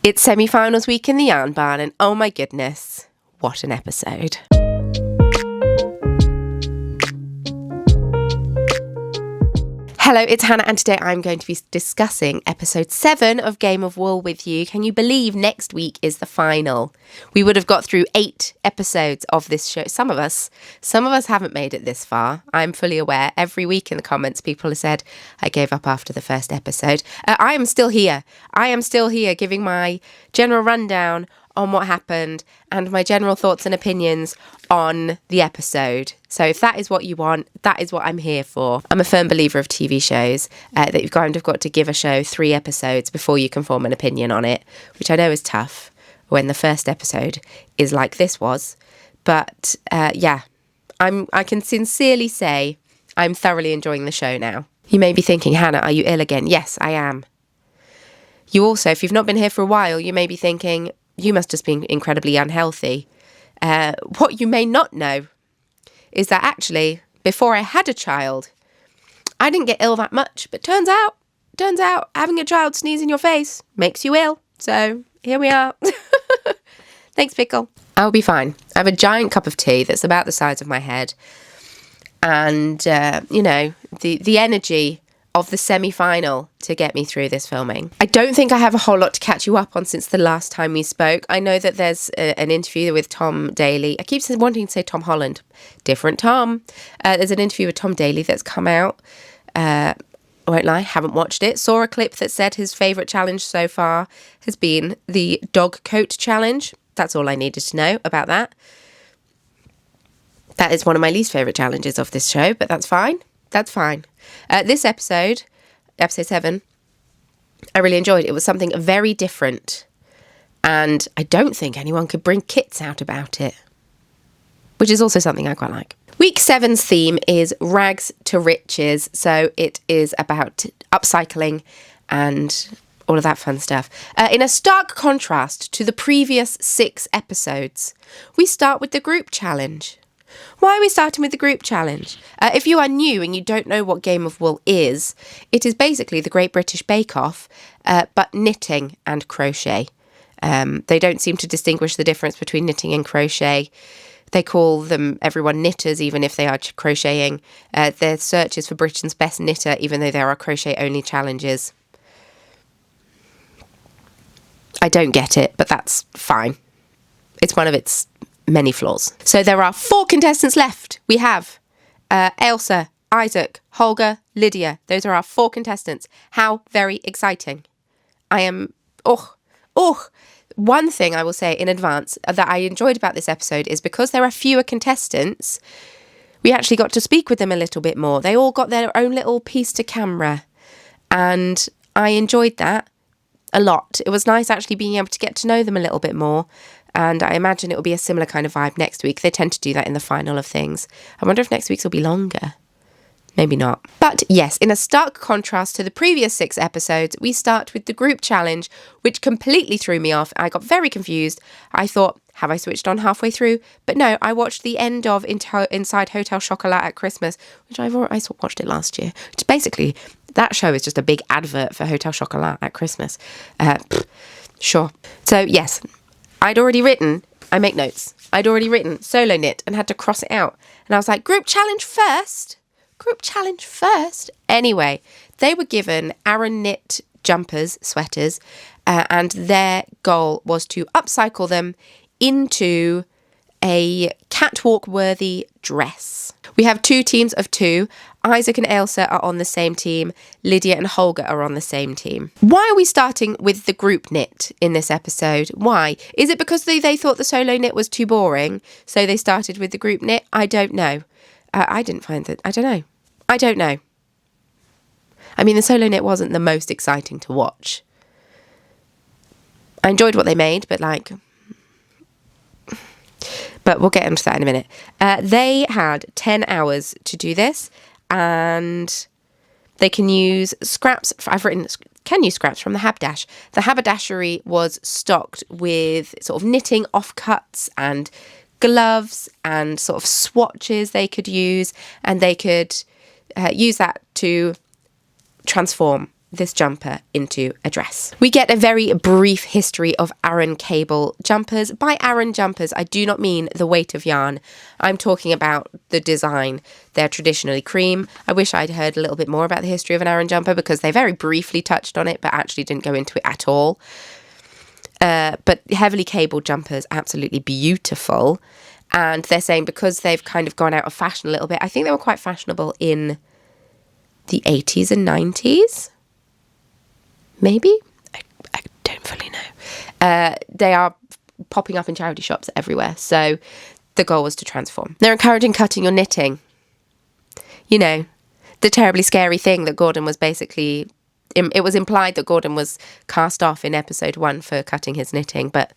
It's semi-finals week in the Yarn Barn, and oh my goodness, what an episode. Hello, it's Hannah, and today I'm going to be discussing episode 7 of Game of Wool with you. Can you believe next week is the final? We would have got through 8 episodes of this show. Some of us haven't made it this far. I'm fully aware. Every week in the comments, people have said I gave up after the first episode. I am still here. I am still here giving my general rundown on what happened and my general thoughts and opinions on the episode. So if that is what you want, that is what I'm here for. I'm a firm believer of TV shows, that you've kind of got to give a show 3 episodes before you can form an opinion on it, which I know is tough when the first episode is like this was. But I can sincerely say I'm thoroughly enjoying the show now. You may be thinking, Hannah, are you ill again? Yes, I am. You also, if you've not been here for a while, you may be thinking, you must just be incredibly unhealthy. What you may not know is that actually, before I had a child, I didn't get ill that much. But turns out, having a child sneeze in your face makes you ill. So here we are. Thanks, Pickle. I'll be fine. I have a giant cup of tea that's about the size of my head. And, the energy of the semi-final to get me through this filming. I don't think I have a whole lot to catch you up on since the last time we spoke. I know that there's an interview with Tom Daly. I keep wanting to say Tom Holland. Different Tom. There's an interview with Tom Daly that's come out. I won't lie, haven't watched it. Saw a clip that said his favourite challenge so far has been the dog coat challenge. That's all I needed to know about that. That is one of my least favourite challenges of this show, but that's fine. That's fine. This episode 7, I really enjoyed. It was something very different. And I don't think anyone could bring kits out about it, which is also something I quite like. Week 7's theme is Rags to Riches. So it is about upcycling and all of that fun stuff. In a stark contrast to the previous 6 episodes, we start with the group challenge. Why are we starting with the group challenge? If you are new and you don't know what Game of Wool is, it is basically the Great British Bake Off, but knitting and crochet. They don't seem to distinguish the difference between knitting and crochet. They call everyone knitters, even if they are crocheting. Their search is for Britain's best knitter, even though there are crochet-only challenges. I don't get it, but that's fine. It's one of its many flaws. So there are 4 contestants left. We have Ailsa, Isaac, Holger, Lydia. Those are our 4 contestants. How very exciting. I am... One thing I will say in advance that I enjoyed about this episode is because there are fewer contestants, we actually got to speak with them a little bit more. They all got their own little piece to camera. And I enjoyed that a lot. It was nice actually being able to get to know them a little bit more. And I imagine it will be a similar kind of vibe next week. They tend to do that in the final of things. I wonder if next week's will be longer. Maybe not. But yes, in a stark contrast to the previous 6 episodes, we start with the group challenge, which completely threw me off. I got very confused. I thought, have I switched on halfway through? But no, I watched the end of Inside Hotel Chocolat at Christmas, which I watched it last year. Which basically, that show is just a big advert for Hotel Chocolat at Christmas. Sure. So yes, I'd already written solo knit and had to cross it out. And I was like, group challenge first. Anyway, they were given Aran knit jumpers, sweaters, and their goal was to upcycle them into a catwalk-worthy dress. We have 2 teams of 2. Isaac and Ailsa are on the same team. Lydia and Holger are on the same team. Why are we starting with the group knit in this episode? Why? Is it because they thought the solo knit was too boring, so they started with the group knit? I don't know. I didn't find that. I don't know. I mean, the solo knit wasn't the most exciting to watch. I enjoyed what they made, but we'll get into that in a minute. They had 10 hours to do this, and they can use scraps. Can use scraps from the habdash. The haberdashery was stocked with sort of knitting offcuts and gloves and sort of swatches they could use, and they could use that to transform this jumper into a dress. We get a very brief history of Aran cable jumpers. By Aran jumpers, I do not mean the weight of yarn. I'm talking about the design. They're traditionally cream. I wish I'd heard a little bit more about the history of an Aran jumper because they very briefly touched on it, but actually didn't go into it at all. But heavily cabled jumpers, absolutely beautiful. And they're saying because they've kind of gone out of fashion a little bit, I think they were quite fashionable in the 80s and 90s. Maybe? I don't fully know. They are popping up in charity shops everywhere. So the goal was to transform. They're encouraging cutting or knitting. You know, the terribly scary thing that Gordon was basically... It was implied that Gordon was cast off in episode 1 for cutting his knitting, but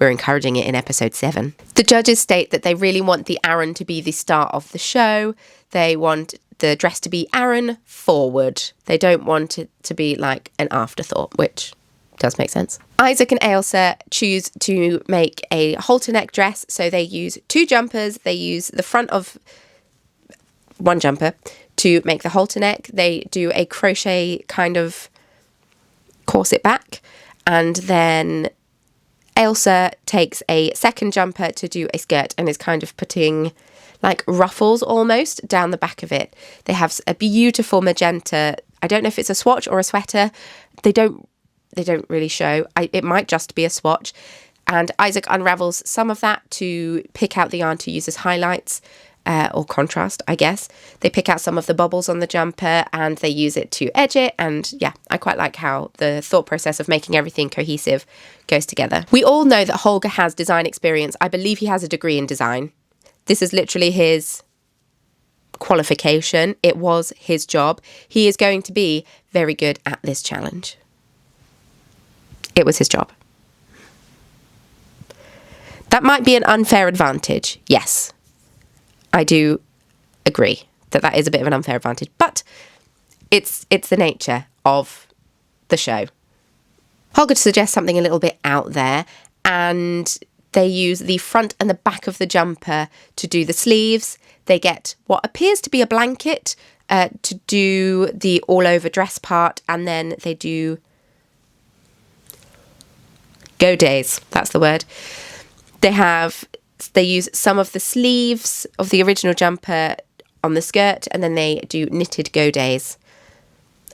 we're encouraging it in episode 7. The judges state that they really want the Aran to be the star of the show. They want the dress to be Aran forward. They don't want it to be like an afterthought, which does make sense. Isaac and Ailsa choose to make a halter neck dress. So they use 2 jumpers. They use the front of one jumper to make the halter neck. They do a crochet kind of corset back, and then Ailsa takes a second jumper to do a skirt and is kind of putting like ruffles almost down the back of it. They have a beautiful magenta. I don't know if it's a swatch or a sweater. They don't really show. It might just be a swatch. And Isaac unravels some of that to pick out the yarn to use as highlights. Or contrast, I guess. They pick out some of the bubbles on the jumper and they use it to edge it. And yeah, I quite like how the thought process of making everything cohesive goes together. We all know that Holger has design experience. I believe he has a degree in design. This is literally his qualification. It was his job. He is going to be very good at this challenge. It was his job. That might be an unfair advantage, yes. I do agree that that is a bit of an unfair advantage, but it's the nature of the show. Holger suggests something a little bit out there, and they use the front and the back of the jumper to do the sleeves. They get what appears to be a blanket to do the all-over dress part, and then they do godets, that's the word. They use some of the sleeves of the original jumper on the skirt, and then they do knitted godets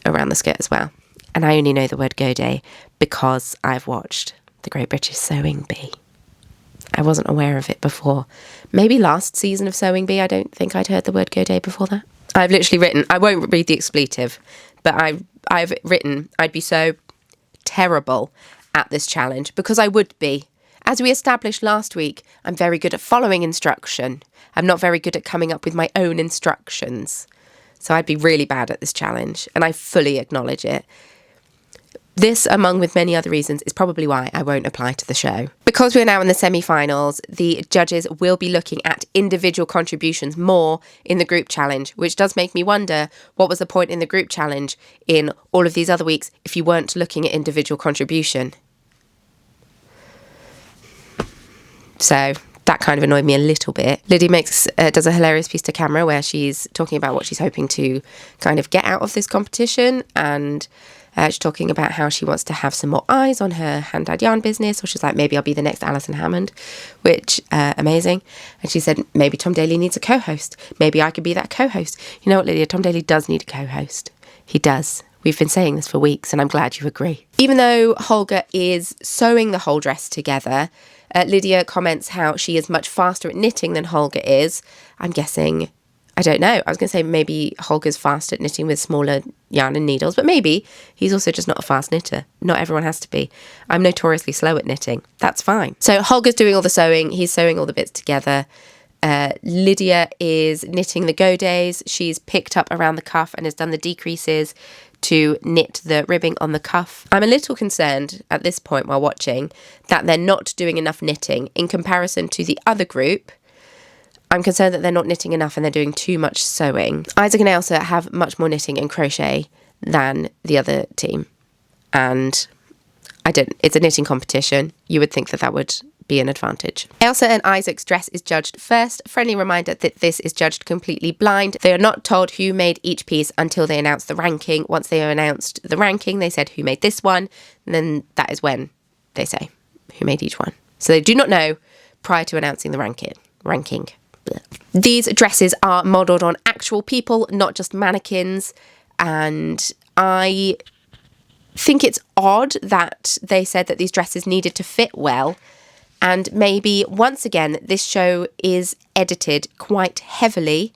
around the skirt as well. And I only know the word godet because I've watched the Great British Sewing Bee. I wasn't aware of it before. Maybe last season of Sewing Bee, I don't think I'd heard the word godet before that. I've literally written, I won't read the expletive, but I've written I'd be so terrible at this challenge because I would be. As we established last week, I'm very good at following instruction. I'm not very good at coming up with my own instructions. So I'd be really bad at this challenge, and I fully acknowledge it. This, among with many other reasons, is probably why I won't apply to the show. Because we're now in the semi-finals, the judges will be looking at individual contributions more in the group challenge, which does make me wonder what was the point in the group challenge in all of these other weeks if you weren't looking at individual contribution. So that kind of annoyed me a little bit. Lydia does a hilarious piece to camera where she's talking about what she's hoping to kind of get out of this competition, and she's talking about how she wants to have some more eyes on her hand-dyed yarn business, or she's like, maybe I'll be the next Alison Hammond, which, amazing. And she said, maybe Tom Daley needs a co-host. Maybe I could be that co-host. You know what, Lydia? Tom Daley does need a co-host. He does. We've been saying this for weeks, and I'm glad you agree. Even though Holger is sewing the whole dress together, Lydia comments how she is much faster at knitting than Holger is. I'm guessing, I don't know. I was going to say maybe Holger's fast at knitting with smaller yarn and needles, but maybe he's also just not a fast knitter. Not everyone has to be. I'm notoriously slow at knitting. That's fine. So Holger's doing all the sewing. He's sewing all the bits together. Lydia is knitting the godets. She's picked up around the cuff and has done the decreases to knit the ribbing on the cuff. I'm a little concerned at this point while watching that they're not doing enough knitting in comparison to the other group. I'm concerned that they're not knitting enough and they're doing too much sewing. Isaac and Ailsa have much more knitting and crochet than the other team. And it's a knitting competition. You would think that would be an advantage. Elsa and Isaac's dress is judged first. Friendly reminder that this is judged completely blind. They are not told who made each piece until they announce the ranking. Once they announced the ranking, they said who made this one, and then that is when they say who made each one. So they do not know prior to announcing the ranking. Blech. These dresses are modelled on actual people, not just mannequins, and I think it's odd that they said that these dresses needed to fit well, and maybe once again this show is edited quite heavily.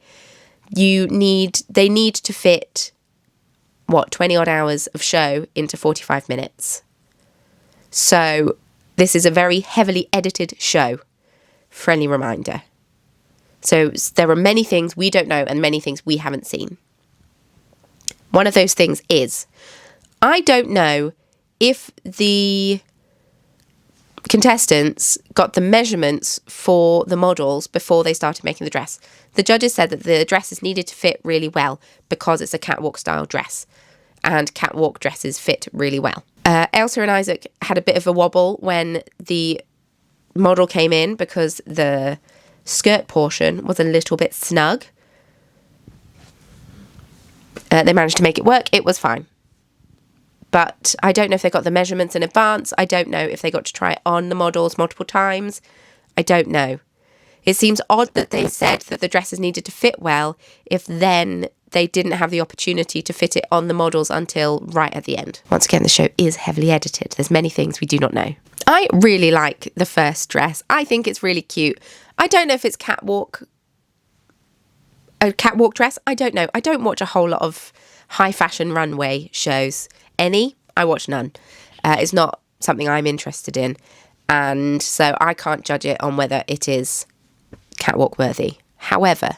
They need to fit 20 odd hours of show into 45 minutes. So this is a very heavily edited show. Friendly reminder. So there are many things we don't know and many things we haven't seen. One of those things is, I don't know if the contestants got the measurements for the models before they started making the dress. The judges said that the dresses needed to fit really well because it's a catwalk style dress, and catwalk dresses fit really well. Elsa and Isaac had a bit of a wobble when the model came in because the skirt portion was a little bit snug. They managed to make it work. It was fine. But I don't know if they got the measurements in advance. I don't know if they got to try it on the models multiple times. I don't know. It seems odd that they said that the dresses needed to fit well if then they didn't have the opportunity to fit it on the models until right at the end. Once again, the show is heavily edited. There's many things we do not know. I really like the first dress. I think it's really cute. I don't know if it's a catwalk dress. I don't know. I don't watch a whole lot of high fashion runway shows. I watch none. It's not something I'm interested in, and so I can't judge it on whether it is catwalk worthy. However,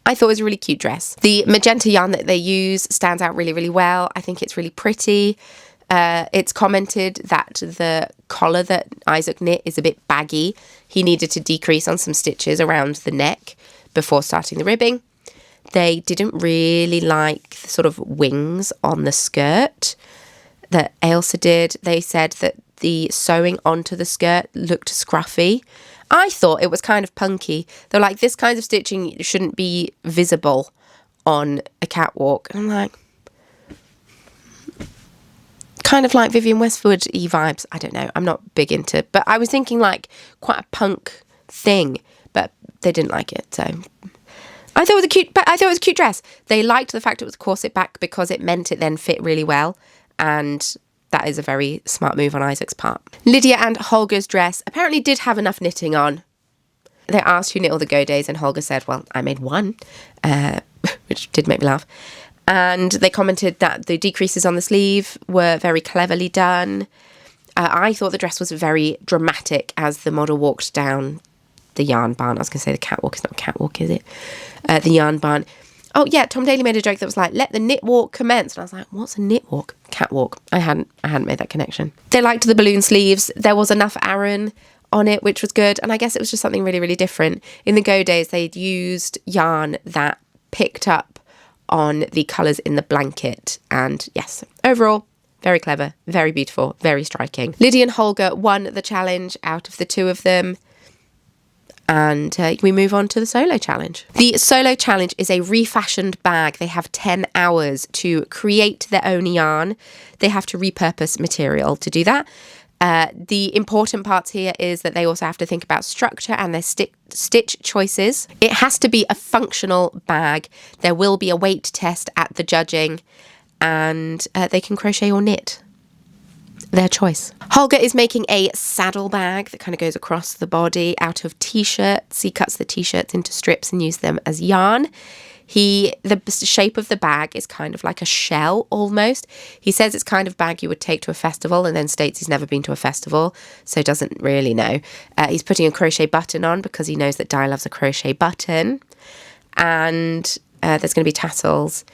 I thought it was a really cute dress. The magenta yarn that they use stands out really, really well. I think it's really pretty. It's commented that the collar that Isaac knit is a bit baggy. He needed to decrease on some stitches around the neck before starting the ribbing. They didn't really like the sort of wings on the skirt that Ailsa did. They said that the sewing onto the skirt looked scruffy. I thought it was kind of punky. They're like, this kind of stitching shouldn't be visible on a catwalk. And I'm like, kind of like Vivienne Westwood-y vibes. I don't know. I'm not big into, but I was thinking like quite a punk thing, but they didn't like it. So I thought it was a cute dress. They liked the fact it was corset back because it meant it then fit really well. And that is a very smart move on Isaac's part. Lydia and Holger's dress apparently did have enough knitting on. They asked who knit all the go days, and Holger said, well, I made one, which did make me laugh. And they commented that the decreases on the sleeve were very cleverly done. I thought the dress was very dramatic as the model walked down the yarn barn. I was going to say the catwalk. It's not a catwalk, is it? The yarn barn. Oh, yeah, Tom Daly made a joke that was like, let the knit walk commence. And I was like, what's a knit walk? Catwalk. I hadn't made that connection. They liked the balloon sleeves. There was enough Aran on it, which was good. And I guess it was just something really, really different. In the Go days, they'd used yarn that picked up on the colours in the blanket. And yes, overall, very clever, very beautiful, very striking. Lydia and Holger won the challenge out of the two of them. And we move on to the solo challenge. The solo challenge is a refashioned bag. They have 10 hours to create their own yarn. They have to repurpose material to do that. The important parts here is that they also have to think about structure and their stitch choices. It has to be a functional bag. There will be a weight test at the judging, and they can crochet or knit. Their choice. Holger is making a saddle bag that kind of goes across the body out of t-shirts. He cuts the t-shirts into strips and uses them as yarn. The shape of the bag is kind of like a shell almost. He says it's kind of bag you would take to a festival, and then states he's never been to a festival, so doesn't really know. He's putting a crochet button on because he knows that Di loves a crochet button. And there's going to be tassels.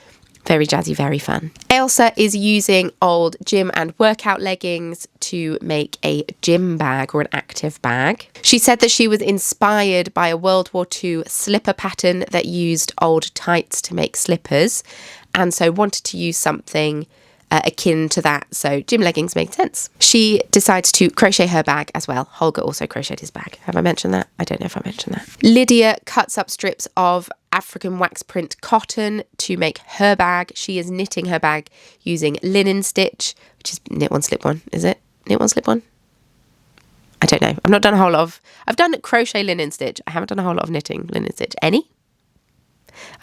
Very jazzy, very fun. Elsa is using old gym and workout leggings to make a gym bag or an active bag. She said that she was inspired by a World War II slipper pattern that used old tights to make slippers, and so wanted to use something akin to that. So gym leggings make sense. She decides to crochet her bag as well. Holger also crocheted his bag. Have I mentioned that? I don't know if I mentioned that. Lydia cuts up strips of African wax print cotton to make her bag. She is knitting her bag using linen stitch, which is knit one, slip one. Is it? Knit one, slip one? I don't know. I've not done a whole lot of... I've done crochet linen stitch. I haven't done a whole lot of knitting linen stitch. Any?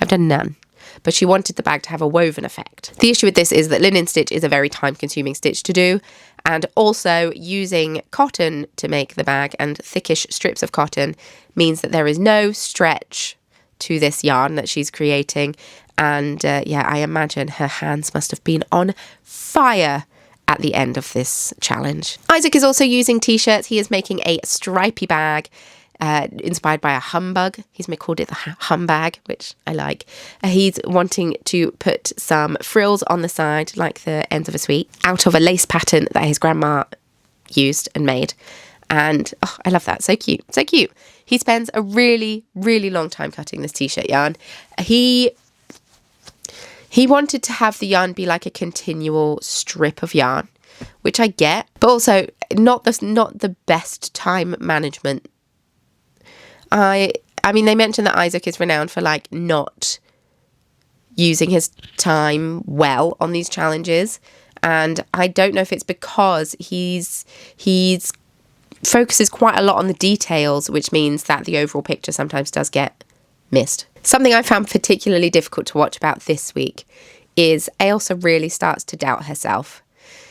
I've done none. But she wanted the bag to have a woven effect. The issue with this is that linen stitch is a very time-consuming stitch to do, and also using cotton to make the bag and thickish strips of cotton means that there is no stretch to this yarn that she's creating, and yeah, I imagine her hands must have been on fire at the end of this challenge. Isaac is also using t-shirts. He is making a stripy bag inspired by a humbug. He's called it the humbag, which I like. He's wanting to put some frills on the side, like the ends of a sweet, out of a lace pattern that his grandma used and made. And oh, I love that. So cute. So cute. He spends a really, really long time cutting this t-shirt yarn. He wanted to have the yarn be like a continual strip of yarn, which I get, but also not the best time management. I mean, they mentioned that Isaac is renowned for like not using his time well on these challenges, and I don't know if it's because he's focuses quite a lot on the details, which means that the overall picture sometimes does get missed. Something I found particularly difficult to watch about this week is Ailsa really starts to doubt herself.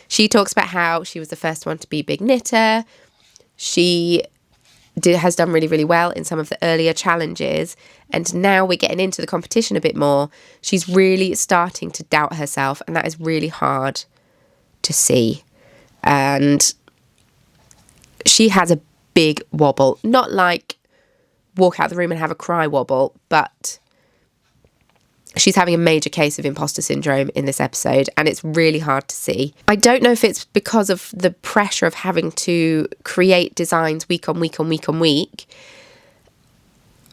She talks about how she was the first one to be big knitter. She has done really, really well in some of the earlier challenges, and now we're getting into the competition a bit more. She's really starting to doubt herself, and that is really hard to see. And she has a big wobble, not like walk out of the room and have a cry wobble, but she's having a major case of imposter syndrome in this episode, and it's really hard to see. I don't know if it's because of the pressure of having to create designs week on week on week on week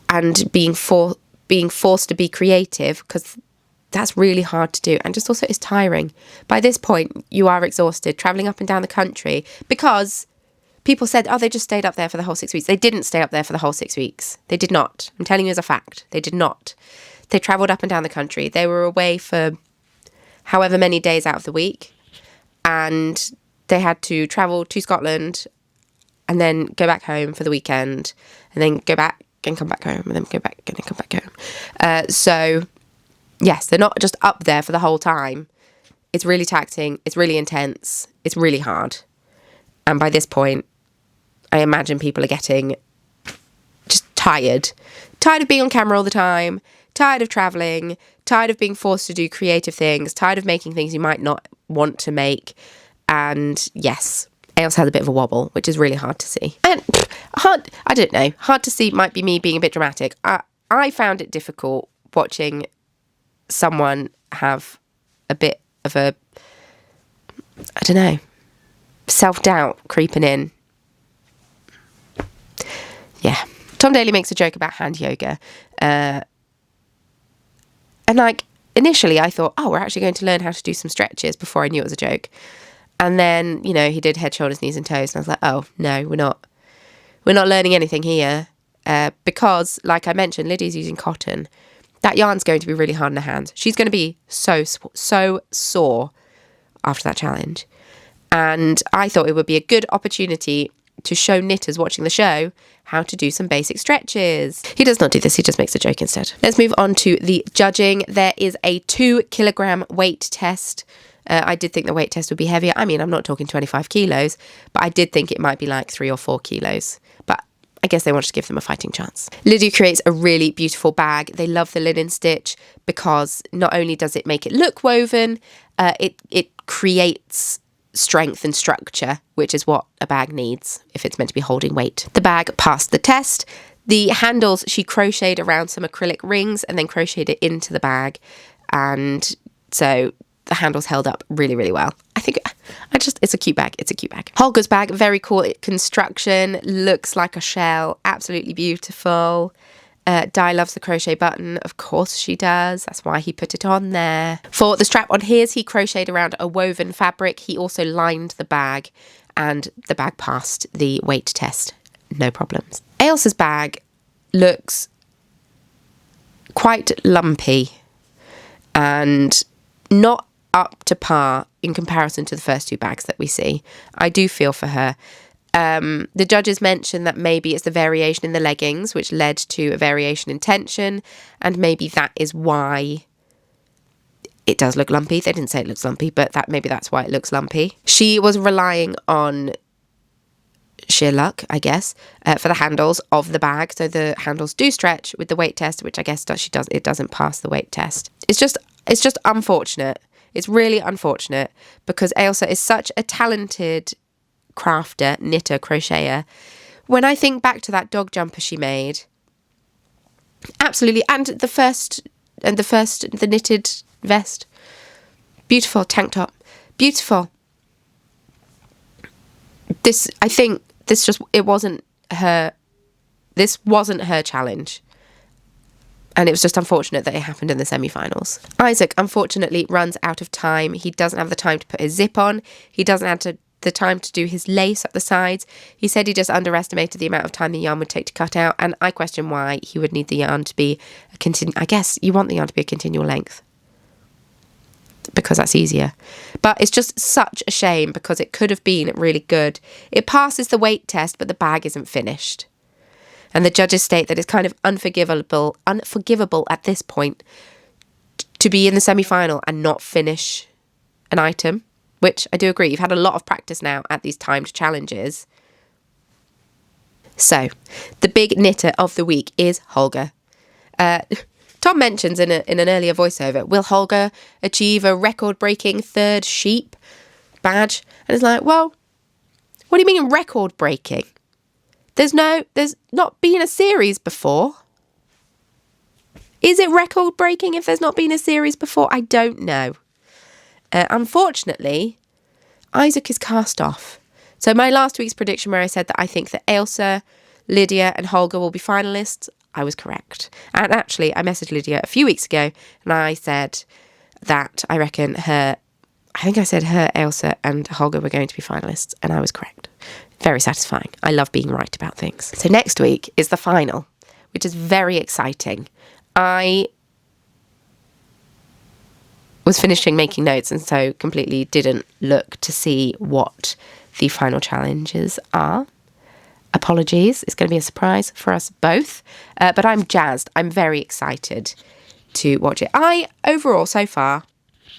and being forced to be creative, because that's really hard to do, and just also it's tiring. By this point, you are exhausted, travelling up and down the country, because people said, oh, they just stayed up there for the whole 6 weeks. They didn't stay up there for the whole 6 weeks. They did not. I'm telling you as a fact. They did not. They travelled up and down the country. They were away for however many days out of the week, and they had to travel to Scotland and then go back home for the weekend and then go back and come back home and then go back and then come back home. So, yes, they're not just up there for the whole time. It's really taxing. It's really intense. It's really hard. And by this point, I imagine people are getting just tired. Tired of being on camera all the time. Tired of travelling, tired of being forced to do creative things, tired of making things you might not want to make. And yes, Ailsa has a bit of a wobble, which is really hard to see. And I don't know, hard to see might be me being a bit dramatic. I found it difficult watching someone have a bit of a, I don't know, self-doubt creeping in. Yeah. Tom Daly makes a joke about hand yoga. And like, initially I thought, oh, we're actually going to learn how to do some stretches, before I knew it was a joke. And then, you know, he did head, shoulders, knees and toes. And I was like, oh, no, we're not learning anything here. Because, like I mentioned, Lydia's using cotton. That yarn's going to be really hard in her hands. She's going to be so sore after that challenge. And I thought it would be a good opportunity to show knitters watching the show how to do some basic stretches. He does not do this, he just makes a joke instead. Let's move on to the judging. There is a 2 kilogram weight test. I did think the weight test would be heavier. I mean, I'm not talking 25 kilos, but I did think it might be like 3 or 4 kilos. But I guess they wanted to give them a fighting chance. Lydia creates a really beautiful bag. They love the linen stitch because not only does it make it look woven, it creates strength and structure, which is what a bag needs if it's meant to be holding weight. The bag passed the test. The handles she crocheted around some acrylic rings and then crocheted it into the bag, and so the handles held up really, really well. It's a cute bag. It's a cute bag. Holger's bag, very cool construction, looks like a shell, absolutely beautiful. Di loves the crochet button. Of course she does. That's why he put it on there. For the strap on his, he crocheted around a woven fabric. He also lined the bag, and the bag passed the weight test. No problems. Ailsa's bag looks quite lumpy and not up to par in comparison to the first two bags that we see. I do feel for her. The judges mentioned that maybe it's the variation in the leggings which led to a variation in tension, and maybe that is why it does look lumpy. They didn't say it looks lumpy, but maybe that's why it looks lumpy. She was relying on sheer luck, I guess, for the handles of the bag. So the handles do stretch with the weight test, which I guess it doesn't pass the weight test. It's just unfortunate. It's really unfortunate because Ailsa is such a talented crafter, knitter, crocheter. When I think back to that dog jumper she made, absolutely, and the knitted vest, beautiful tank top, beautiful. It wasn't her challenge. And it was just unfortunate that it happened in the semi-finals. Isaac, unfortunately, runs out of time. He doesn't have the time to put his zip on. He doesn't have the time to do his lace up the sides. He said he just underestimated the amount of time the yarn would take to cut out. And I question why he would need the yarn to be I guess you want the yarn to be a continual length, because that's easier. But it's just such a shame because it could have been really good. It passes the weight test, but the bag isn't finished. And the judges state that it's kind of unforgivable at this point to be in the semi-final and not finish an item, which I do agree. You've had a lot of practice now at these timed challenges. So, the big knitter of the week is Holger. Tom mentions in an earlier voiceover, will Holger achieve a record-breaking third sheep badge? And it's like, well, what do you mean record-breaking? There's not been a series before. Is it record-breaking if there's not been a series before? I don't know. Unfortunately, Isaac is cast off. So my last week's prediction where I said that I think that Ailsa, Lydia and Holger will be finalists, I was correct. And actually, I messaged Lydia a few weeks ago and I said that I reckon Ailsa and Holger were going to be finalists, and I was correct. Very satisfying. I love being right about things. So next week is the final, which is very exciting. I was finishing making notes and so completely didn't look to see what the final challenges are. Apologies. It's going to be a surprise for us both. But I'm jazzed. I'm very excited to watch it. Overall, so far,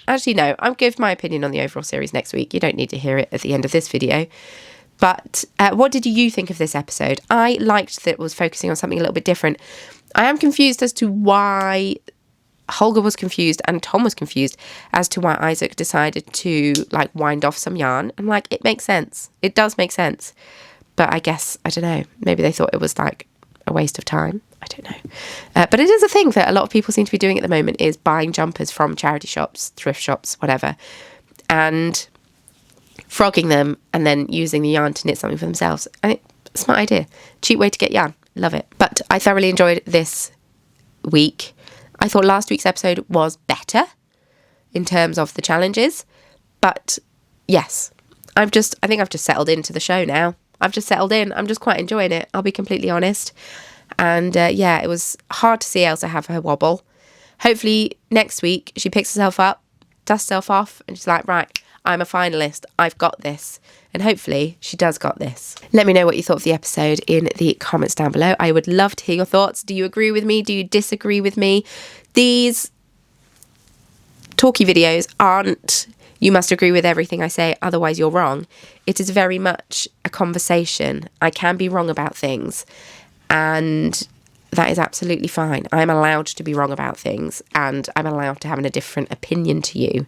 actually, no, I'll give my opinion on the overall series next week. You don't need to hear it at the end of this video. But what did you think of this episode? I liked that it was focusing on something a little bit different. I am confused as to why Holger was confused and Tom was confused as to why Isaac decided to wind off some yarn. I'm like, it makes sense. It does make sense. But I guess, I don't know, maybe they thought it was a waste of time. I don't know. But it is a thing that a lot of people seem to be doing at the moment, is buying jumpers from charity shops, thrift shops, whatever, and frogging them and then using the yarn to knit something for themselves. And it's a smart idea. Cheap way to get yarn. Love it. But I thoroughly enjoyed this week. I thought last week's episode was better in terms of the challenges. But yes, I think I've just settled into the show now. I've just settled in. I'm just quite enjoying it. I'll be completely honest. And it was hard to see Ailsa have her wobble. Hopefully next week she picks herself up, dusts herself off, and she's like, right, I'm a finalist. I've got this. And hopefully she does got this. Let me know what you thought of the episode in the comments down below. I would love to hear your thoughts. Do you agree with me? Do you disagree with me? These talky videos aren't, you must agree with everything I say, otherwise you're wrong. It is very much a conversation. I can be wrong about things, and that is absolutely fine. I'm allowed to be wrong about things, and I'm allowed to have a different opinion to you.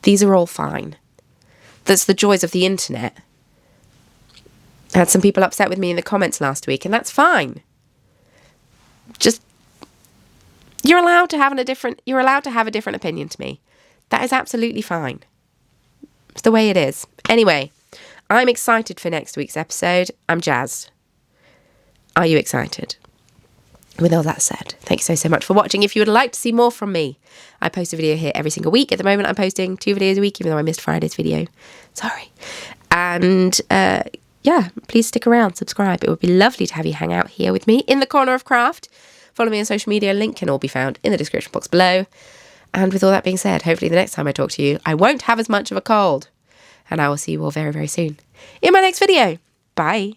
These are all fine. That's the joys of the internet. I had some people upset with me in the comments last week, and that's fine. Just, you're allowed to have a different opinion to me. That is absolutely fine. It's the way it is. Anyway, I'm excited for next week's episode. I'm jazzed. Are you excited? With all that said, thanks so much for watching. If you would like to see more from me, I post a video here every single week. At the moment, I'm posting 2 videos a week, even though I missed Friday's video. Sorry. And yeah, please stick around, subscribe. It would be lovely to have you hang out here with me in the corner of craft. Follow me on social media. Link can all be found in the description box below. And with all that being said, hopefully the next time I talk to you, I won't have as much of a cold. And I will see you all very, very soon in my next video. Bye.